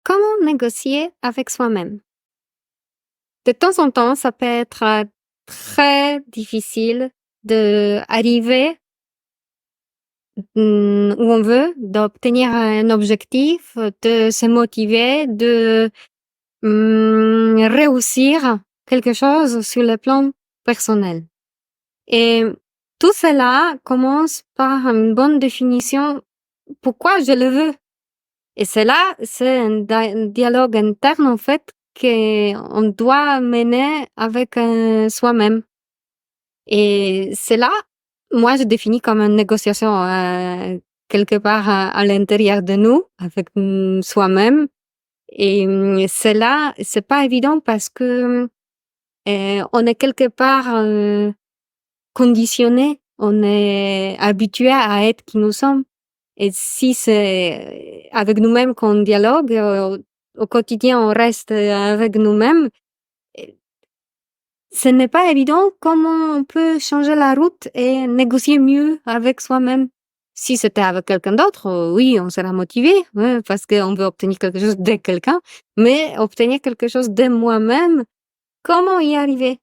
Comment négocier avec soi-même? De temps en temps, ça peut être très difficile d'arriver où on veut, d'obtenir un objectif, de se motiver, de réussir quelque chose sur le plan personnel. Et tout cela commence par une bonne définition pourquoi je le veux. Et cela, c'est un dialogue interne, en fait, qu'on doit mener avec soi-même. Et cela, moi, je définis comme une négociation quelque part à l'intérieur de nous, avec soi-même. Et cela, c'est pas évident parce que on est quelque part conditionné, on est habitué à être qui nous sommes. Et si c'est avec nous-mêmes qu'on dialogue, au quotidien, on reste avec nous-mêmes, et ce n'est pas évident comment on peut changer la route et négocier mieux avec soi-même. Si c'était avec quelqu'un d'autre, oui, on sera motivé, ouais, parce qu'on veut obtenir quelque chose de quelqu'un, mais obtenir quelque chose de moi-même, comment y arriver?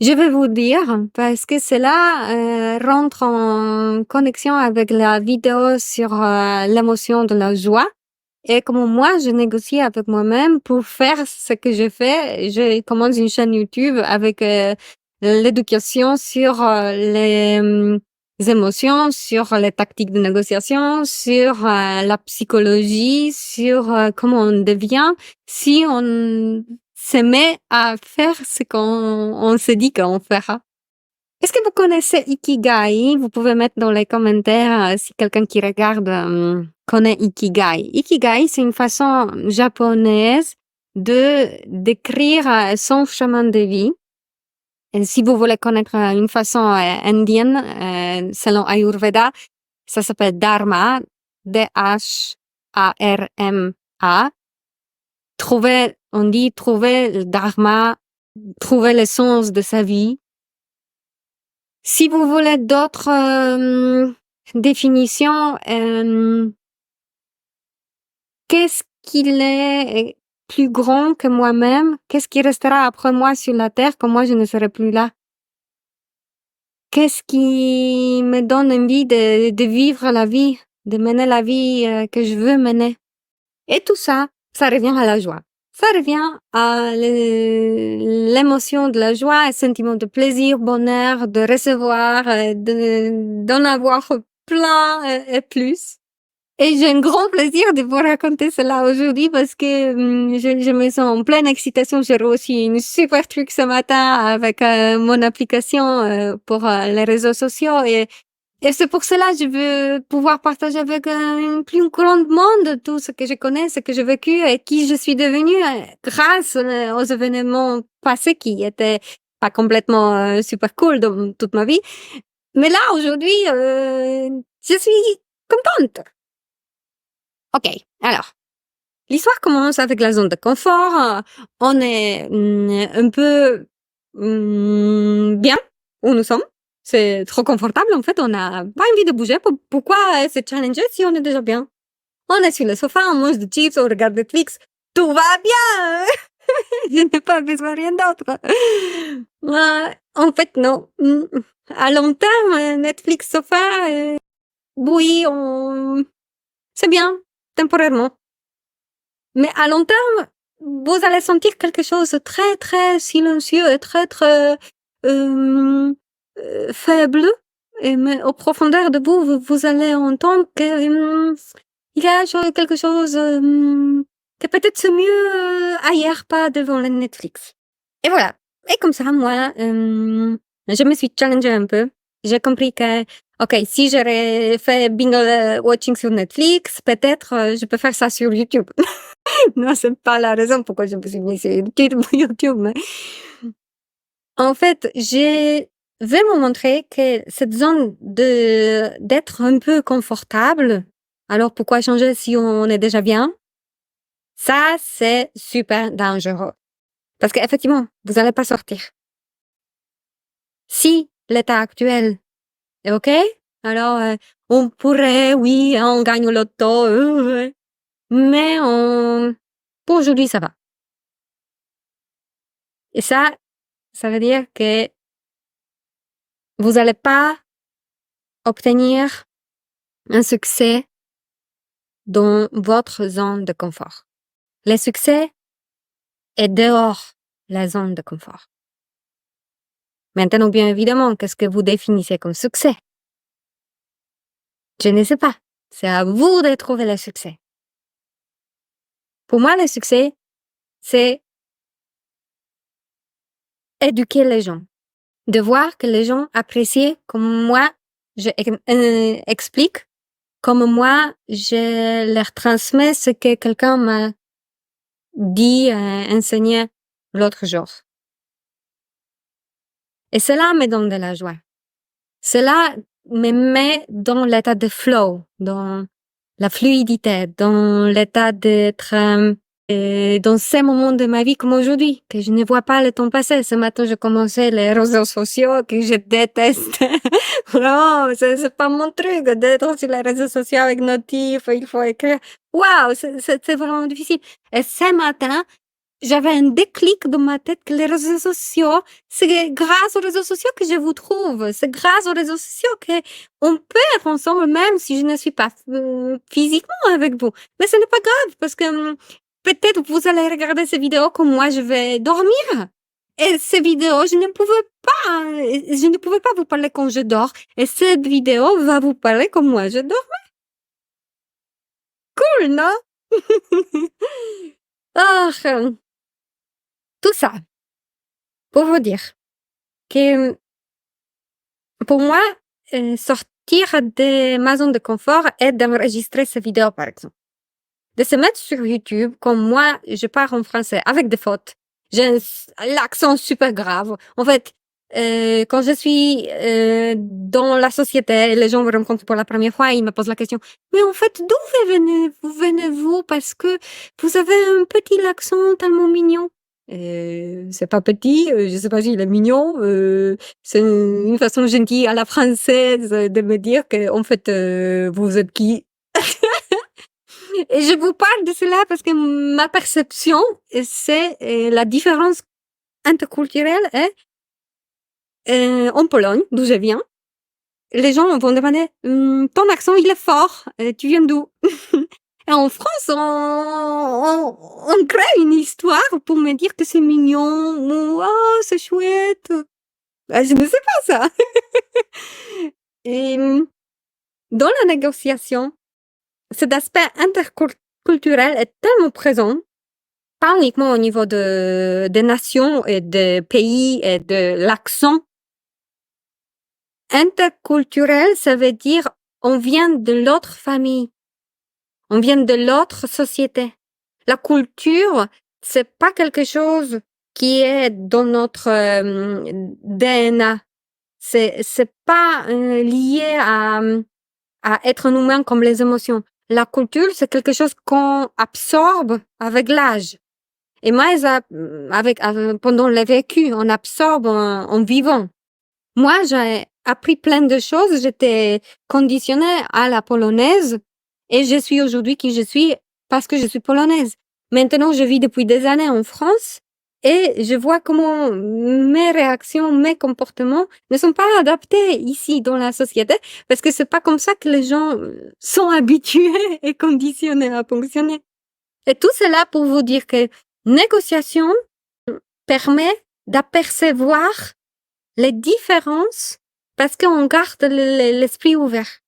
Je vais vous dire, parce que cela rentre en connexion avec la vidéo sur l'émotion de la joie. Et comme moi, je négocie avec moi-même pour faire ce que je fais. Je commence une chaîne YouTube avec l'éducation sur les émotions, sur les tactiques de négociation, sur la psychologie, sur comment on devient si on se met à faire ce qu'on se dit qu'on fera. Est-ce que vous connaissez Ikigai? Vous pouvez mettre dans les commentaires si quelqu'un qui regarde connaît Ikigai. Ikigai, c'est une façon japonaise de décrire son chemin de vie. Et si vous voulez connaître une façon indienne, selon Ayurveda, ça s'appelle Dharma, D-H-A-R-M-A. On dit trouver le Dharma, trouver le sens de sa vie. Si vous voulez d'autres définitions, qu'est-ce qu'il est plus grand que moi-même? Qu'est-ce qui restera après moi sur la terre quand moi je ne serai plus là? Qu'est-ce qui me donne envie de vivre la vie, de mener la vie que je veux mener? Et tout ça, ça revient à la joie. Ça revient à l'émotion de la joie, un sentiment de plaisir, bonheur, de recevoir, d'en avoir plein et plus. Et j'ai un grand plaisir de vous raconter cela aujourd'hui parce que je me sens en pleine excitation. J'ai reçu une super truc ce matin avec mon application pour les réseaux sociaux et c'est pour cela que je veux pouvoir partager avec un plus grand monde tout ce que je connais, ce que j'ai vécu et qui je suis devenue grâce aux événements passés qui étaient pas complètement super cool dans toute ma vie. Mais là, aujourd'hui, je suis contente. Ok, alors, l'histoire commence avec la zone de confort. On est un peu bien où nous sommes. C'est trop confortable, en fait. On n'a pas envie de bouger. Pourquoi se challenger si on est déjà bien? On est sur le sofa, on mange des chips, on regarde Netflix. Tout va bien! Je n'ai pas besoin de rien d'autre. En fait, non. À long terme, Netflix, sofa, oui, c'est bien, temporairement. Mais à long terme, vous allez sentir quelque chose de très, très silencieux et très, très faible. Mais au profondeur de vous, vous allez entendre que il y a quelque chose que peut-être c'est mieux ailleurs, pas devant le Netflix. Et voilà. Et comme ça, moi, je me suis challengée un peu. J'ai compris que, ok, si j'aurais fait binge watching sur Netflix, peut-être je peux faire ça sur YouTube. Non, c'est pas la raison pourquoi je me suis mise sur YouTube, mais en fait, je vais me montrer que cette zone d'être un peu confortable, alors pourquoi changer si on est déjà bien? Ça, c'est super dangereux. Parce qu'effectivement, vous allez pas sortir. Si l'état actuel est OK, alors on pourrait, oui, on gagne au loto, mais pour aujourd'hui, ça va. Et ça veut dire que vous allez pas obtenir un succès dans votre zone de confort. Le succès est dehors la zone de confort. Maintenant, bien évidemment, qu'est-ce que vous définissez comme succès? Je ne sais pas. C'est à vous de trouver le succès. Pour moi, le succès, c'est éduquer les gens. De voir que les gens apprécient comme moi, je explique, comme moi, je leur transmets ce que quelqu'un m'a dit, enseigné l'autre jour. Et cela me donne de la joie. Cela me met dans l'état de flow, dans la fluidité, dans l'état d'être dans ces moments de ma vie comme aujourd'hui, que je ne vois pas le temps passer. Ce matin, je commençais les réseaux sociaux que je déteste. Vraiment, c'est pas mon truc d'être sur les réseaux sociaux avec notifs, il faut écrire. Waouh, c'est vraiment difficile. Et ce matin, j'avais un déclic dans ma tête que les réseaux sociaux, c'est grâce aux réseaux sociaux que je vous trouve. C'est grâce aux réseaux sociaux que on peut être ensemble même si je ne suis pas physiquement avec vous. Mais ce n'est pas grave parce que peut-être vous allez regarder ces vidéos comme moi je vais dormir. Et ces vidéos, je ne pouvais pas vous parler quand je dors. Et cette vidéo va vous parler comme moi je dors. Cool, non? Ah, tout ça pour vous dire que pour moi, sortir de ma zone de confort est d'enregistrer ces vidéos, par exemple. De se mettre sur YouTube, comme moi, je parle en français avec des fautes. J'ai l'accent super grave. En fait, quand je suis dans la société, les gens me rencontrent pour la première fois, ils me posent la question, mais en fait, d'où venez-vous? Parce que vous avez un petit accent tellement mignon. C'est pas petit, je sais pas s'il est mignon, c'est une façon gentille à la française de me dire que, en fait, vous êtes qui? Et je vous parle de cela parce que ma perception, c'est la différence interculturelle est en Pologne, d'où je viens. Les gens vont demander ton accent il est fort, tu viens d'où? Et en France, on crée une histoire pour me dire que c'est mignon, ou oh c'est chouette. Je ne sais pas ça. Et dans la négociation, cet aspect interculturel est tellement présent, pas uniquement au niveau des nations et des pays et de l'accent. Interculturel, ça veut dire on vient de l'autre famille, on vient de l'autre société. La culture, c'est pas quelque chose qui est dans notre DNA. C'est pas lié à être un humain comme les émotions. La culture, c'est quelque chose qu'on absorbe avec l'âge. Et moi, pendant le vécu, on absorbe en vivant. Moi, j'ai appris plein de choses. J'étais conditionnée à la polonaise et je suis aujourd'hui qui je suis parce que je suis polonaise. Maintenant, je vis depuis des années en France et je vois comment mes réactions, mes comportements ne sont pas adaptés ici dans la société parce que c'est pas comme ça que les gens sont habitués et conditionnés à fonctionner. Et tout cela pour vous dire que négociation permet d'apercevoir les différences parce qu'on garde l'esprit ouvert.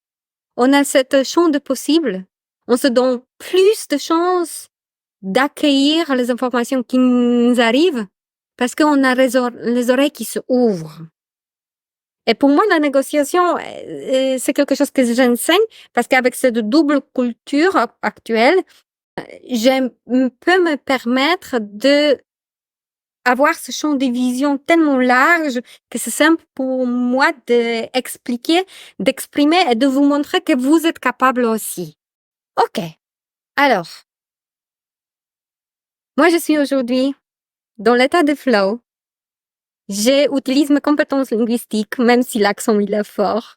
On a cette champ de possibles. On se donne plus de chances d'accueillir les informations qui nous arrivent parce qu'on a les oreilles qui se ouvrent. Et pour moi, la négociation, c'est quelque chose que j'enseigne parce qu'avec cette double culture actuelle, je peux me permettre de avoir ce champ de vision tellement large que c'est simple pour moi d'expliquer, d'exprimer et de vous montrer que vous êtes capable aussi. OK. Alors, moi, je suis aujourd'hui dans l'état de flow. J'utilise mes compétences linguistiques, même si l'accent il est fort.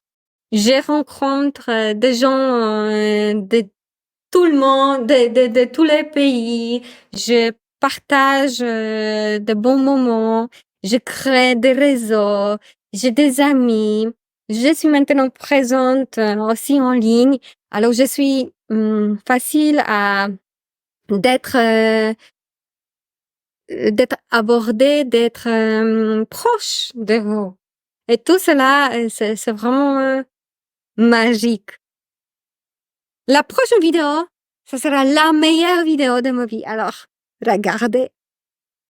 Je rencontre des gens de tout le monde, de tous les pays. Je partage de bons moments. Je crée des réseaux. J'ai des amis. Je suis maintenant présente aussi en ligne. Alors, je suis facile à d'être d'être abordée, d'être proche de vous. Et tout cela, c'est vraiment magique. La prochaine vidéo, ce sera la meilleure vidéo de ma vie. Alors, regardez.